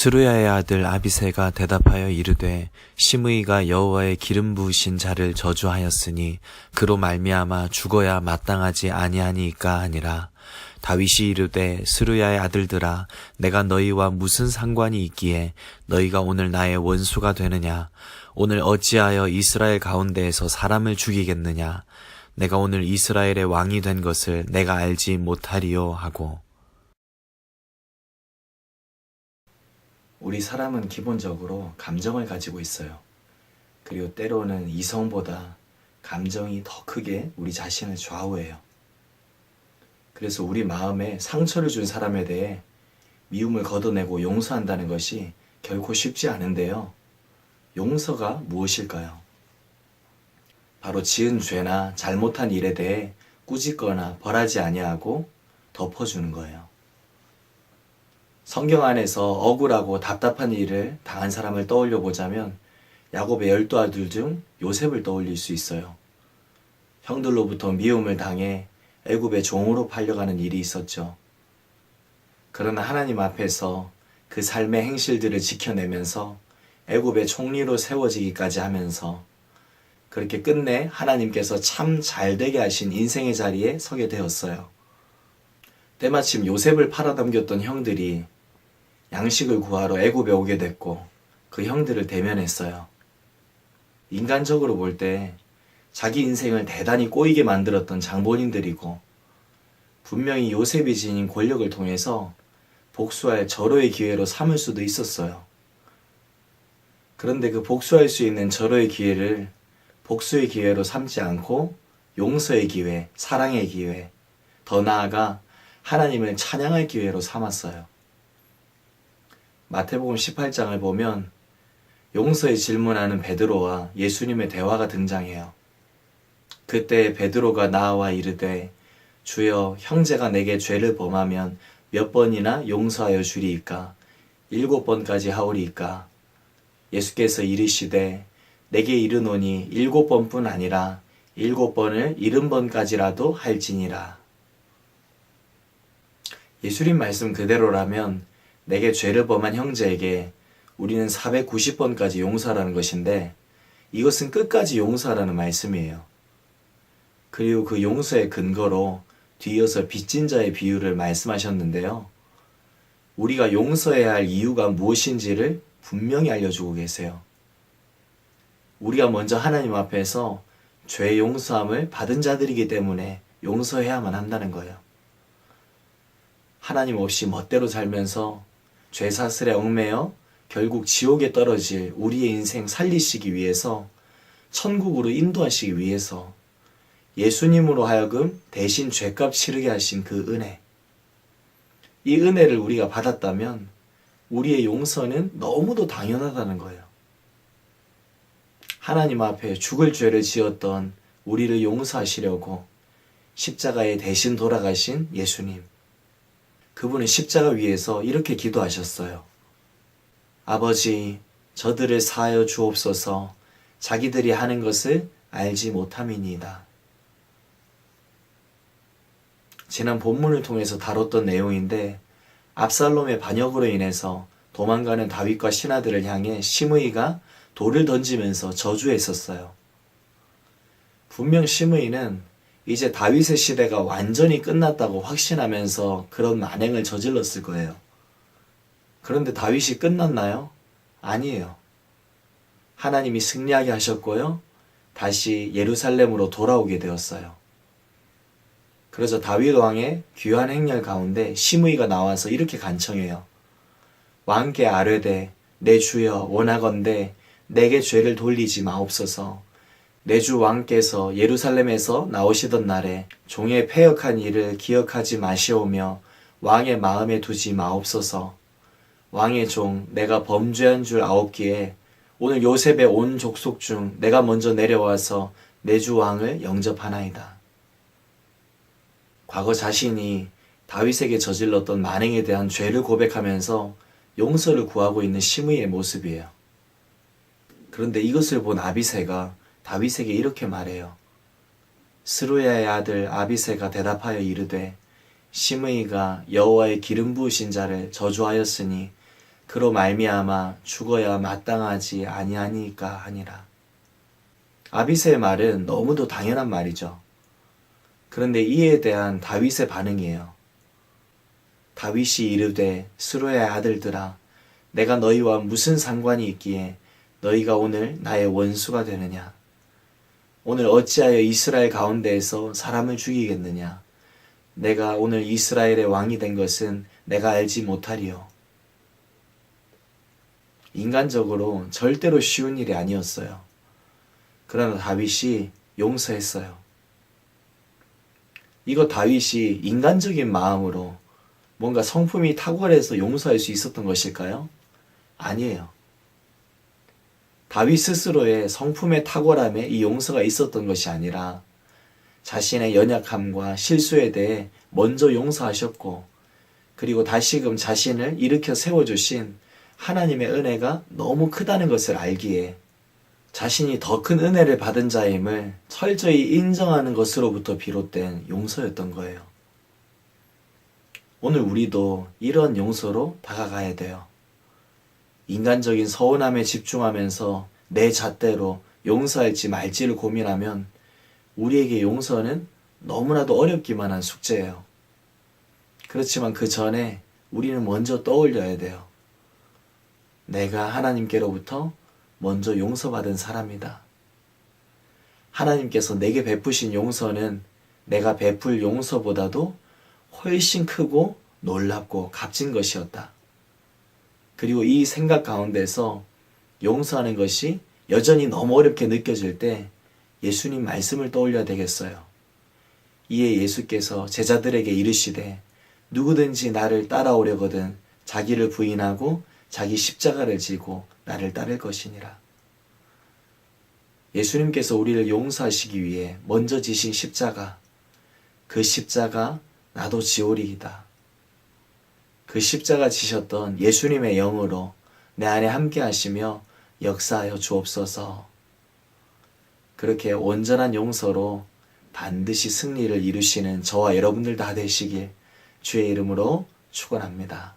스루야의 아들 아비새가 대답하여 이르되 시므이가 여호와의 기름 부으신 자를 저주하였으니 그로 말미암아 죽어야 마땅하지 아니하니까 하니라. 다윗이 이르되 스루야의 아들들아 내가 너희와 무슨 상관이 있기에 너희가 오늘 나의 원수가 되느냐. 오늘 어찌하여 이스라엘 가운데에서 사람을 죽이겠느냐. 내가 오늘 이스라엘의 왕이 된 것을 내가 알지 못하리요 하고. 우리 사람은 기본적으로 감정을 가지고 있어요. 그리고 때로는 이성보다 감정이 더 크게 우리 자신을 좌우해요. 그래서 우리 마음에 상처를 준 사람에 대해 미움을 걷어내고 용서한다는 것이 결코 쉽지 않은데요. 용서가 무엇일까요? 바로 지은 죄나 잘못한 일에 대해 꾸짖거나 벌하지 아니하고 덮어주는 거예요. 성경 안에서 억울하고 답답한 일을 당한 사람을 떠올려 보자면 야곱의 12아들 중 요셉을 떠올릴 수 있어요. 형들로부터 미움을 당해 애굽의 종으로 팔려가는 일이 있었죠. 그러나 하나님 앞에서 그 삶의 행실들을 지켜내면서 애굽의 총리로 세워지기까지 하면서 그렇게 끝내 하나님께서 참 잘되게 하신 인생의 자리에 서게 되었어요. 때마침 요셉을 팔아넘겼던 형들이 양식을 구하러 애굽에 오게 됐고 그 형들을 대면했어요. 인간적으로 볼 때 자기 인생을 대단히 꼬이게 만들었던 장본인들이고 분명히 요셉이 지닌 권력을 통해서 복수할 절호의 기회로 삼을 수도 있었어요. 그런데 그 복수할 수 있는 절호의 기회를 복수의 기회로 삼지 않고 용서의 기회, 사랑의 기회, 더 나아가 하나님을 찬양할 기회로 삼았어요. 마태복음 18장을 보면 용서에 질문하는 베드로와 예수님의 대화가 등장해요. 그때 베드로가 나와 이르되 주여 형제가 내게 죄를 범하면 몇 번이나 용서하여 주리이까? 7번까지 하오리이까? 예수께서 이르시되 내게 이르노니 7번뿐 아니라 7번을 70번까지라도 할지니라. 예수님 말씀 그대로라면 내게 죄를 범한 형제에게 우리는 490번까지 용서하라는 것인데 이것은 끝까지 용서하라는 말씀이에요. 그리고 그 용서의 근거로 뒤이어서 빚진 자의 비유를 말씀하셨는데요. 우리가 용서해야 할 이유가 무엇인지를 분명히 알려주고 계세요. 우리가 먼저 하나님 앞에서 죄 용서함을 받은 자들이기 때문에 용서해야만 한다는 거예요. 하나님 없이 멋대로 살면서 죄사슬에 얽매여 결국 지옥에 떨어질 우리의 인생 살리시기 위해서 천국으로 인도하시기 위해서 예수님으로 하여금 대신 죄값 치르게 하신 그 은혜, 이 은혜를 우리가 받았다면 우리의 용서는 너무도 당연하다는 거예요. 하나님 앞에 죽을 죄를 지었던 우리를 용서하시려고 십자가에 대신 돌아가신 예수님, 그분은 십자가 위에서 이렇게 기도하셨어요. 아버지, 저들을 사하여 주옵소서. 자기들이 하는 것을 알지 못함이니이다. 지난 본문을 통해서 다뤘던 내용인데 압살롬의 반역으로 인해서 도망가는 다윗과 신하들을 향해 시므이가 돌을 던지면서 저주했었어요. 분명 시므이는 이제 다윗의 시대가 완전히 끝났다고 확신하면서 그런 만행을 저질렀을 거예요. 그런데 다윗이 끝났나요? 아니에요. 하나님이 승리하게 하셨고요. 다시 예루살렘으로 돌아오게 되었어요. 그래서 다윗 왕의 귀한 행렬 가운데 시므이가 나와서 이렇게 간청해요. 왕께 아뢰되 내 주여 원하건대 내게 죄를 돌리지 마옵소서. 내 주 왕께서 예루살렘에서 나오시던 날에 종의 패역한 일을 기억하지 마시오며 왕의 마음에 두지 마옵소서. 왕의 종 내가 범죄한 줄 아옵기에 오늘 요셉의 온 족속 중 내가 먼저 내려와서 내 주 왕을 영접하나이다. 과거 자신이 다윗에게 저질렀던 만행에 대한 죄를 고백하면서 용서를 구하고 있는 시므이의 모습이에요. 그런데 이것을 본 아비새가 다윗에게 이렇게 말해요. 스루야의 아들 아비새가 대답하여 이르되 시므이가 여호와의 기름 부으신 자를 저주하였으니 그로 말미암아 죽어야 마땅하지 아니하니까 하니라. 아비새의 말은 너무도 당연한 말이죠. 그런데 이에 대한 다윗의 반응이에요. 다윗이 이르되 스루야의 아들들아 내가 너희와 무슨 상관이 있기에 너희가 오늘 나의 원수가 되느냐. 오늘 어찌하여 이스라엘 가운데에서 사람을 죽이겠느냐. 내가 오늘 이스라엘의 왕이 된 것은 내가 알지 못하리요. 인간적으로 절대로 쉬운 일이 아니었어요. 그러나 다윗이 용서했어요. 이거 다윗이 인간적인 마음으로 뭔가 성품이 탁월해서 용서할 수 있었던 것일까요? 아니에요. 다윗 스스로의 성품의 탁월함에 이 용서가 있었던 것이 아니라 자신의 연약함과 실수에 대해 먼저 용서하셨고, 그리고 다시금 자신을 일으켜 세워주신 하나님의 은혜가 너무 크다는 것을 알기에 자신이 더 큰 은혜를 받은 자임을 철저히 인정하는 것으로부터 비롯된 용서였던 거예요. 오늘 우리도 이런 용서로 다가가야 돼요. 인간적인 서운함에 집중하면서 내 잣대로 용서할지 말지를 고민하면 우리에게 용서는 너무나도 어렵기만 한 숙제예요. 그렇지만 그 전에 우리는 먼저 떠올려야 돼요. 내가 하나님께로부터 먼저 용서받은 사람이다. 하나님께서 내게 베푸신 용서는 내가 베풀 용서보다도 훨씬 크고 놀랍고 값진 것이었다. 그리고 이 생각 가운데서 용서하는 것이 여전히 너무 어렵게 느껴질 때 예수님 말씀을 떠올려야 되겠어요. 이에 예수께서 제자들에게 이르시되 누구든지 나를 따라오려거든 자기를 부인하고 자기 십자가를 지고 나를 따를 것이니라. 예수님께서 우리를 용서하시기 위해 먼저 지신 십자가, 그 십자가 나도 지오리이다. 그 십자가 지셨던 예수님의 영으로 내 안에 함께 하시며 역사하여 주옵소서. 그렇게 온전한 용서로 반드시 승리를 이루시는 저와 여러분들 다 되시길 주의 이름으로 축원합니다.